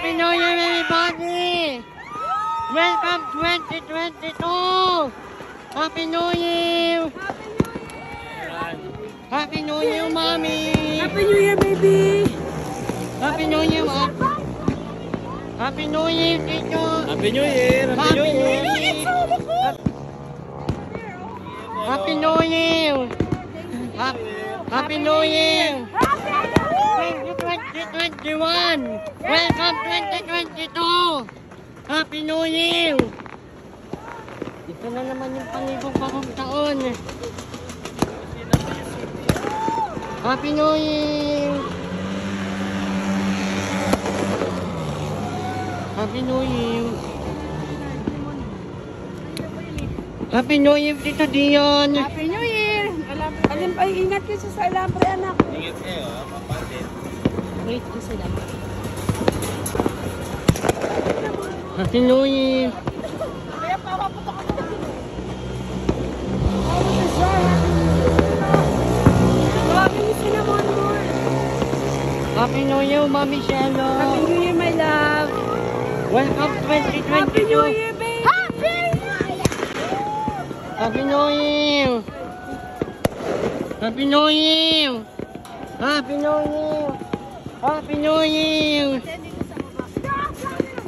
Happy New Year, everybody! Welcome 2022! Happy New Year! Happy New Year, Mommy! Happy New Year, baby! Happy New Year, Mom! Happy New Year, Tito! Happy New Year! Happy New Year! Happy New Year! Happy New Year! 2021! Welcome 2022! Happy New Year! Ito na naman yung panibong taon. Happy New Year! Happy New Year! Happy New Year, Tito Dion! Happy New Year! Ay, ingat kayo sa alambre, anak. Ingat kayo, kapatid. Wait, kasi lang. Happy New Year! Kaya papaputok ako na. Happy New Year, Mommy Shelo! Happy New Year, my love! Welcome 2022! Happy New Year, baby! Happy New Year! Happy New Year! Happy New Year! Happy New Year!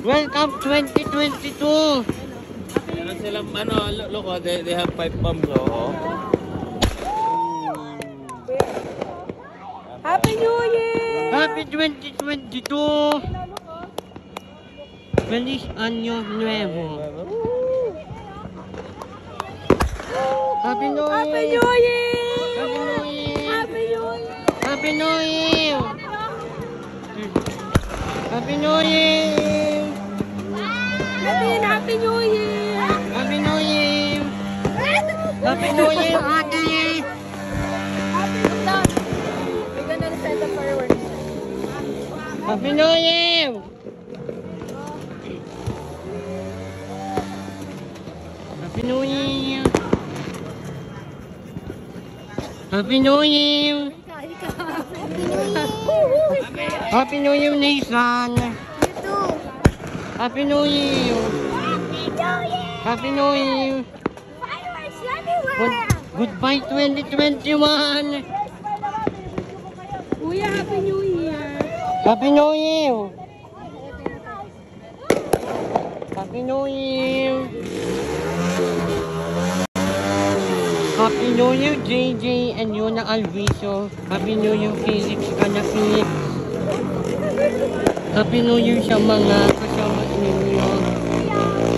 Welcome 2022! Meron silang look, they have 5 bombs, oh. Happy New Year! Happy 2022! Feliz Año Nuevo! Happy New Year! Happy New Year! Happy New Year! Happy New Year! Happy New Year! Happy New Year! Happy New Year! Happy New Year! Happy New Year, Ate! Happy New Year! We're gonna set the fireworks. Happy New Year! Happy New Year! Happy New Year! Happy New Year, Nathan! Happy New Year! Happy New Year! Fireworks everywhere! Goodbye 2021! Kuya, Happy New Year! Happy New Year! Happy New Year! Happy New Year, JJ and Yuna Alviso. Happy New Year, Felix Canapi. Happy New Year sa mga kasama ninyo.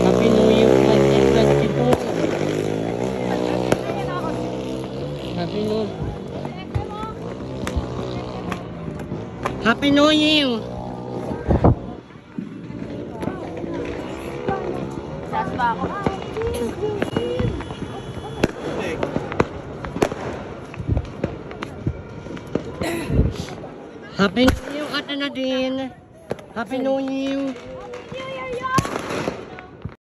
Happy New Year 2022. Happy New Year. Happy New Year! Sas ba ako? Happy New Year, Ate Nadine! Happy New Year!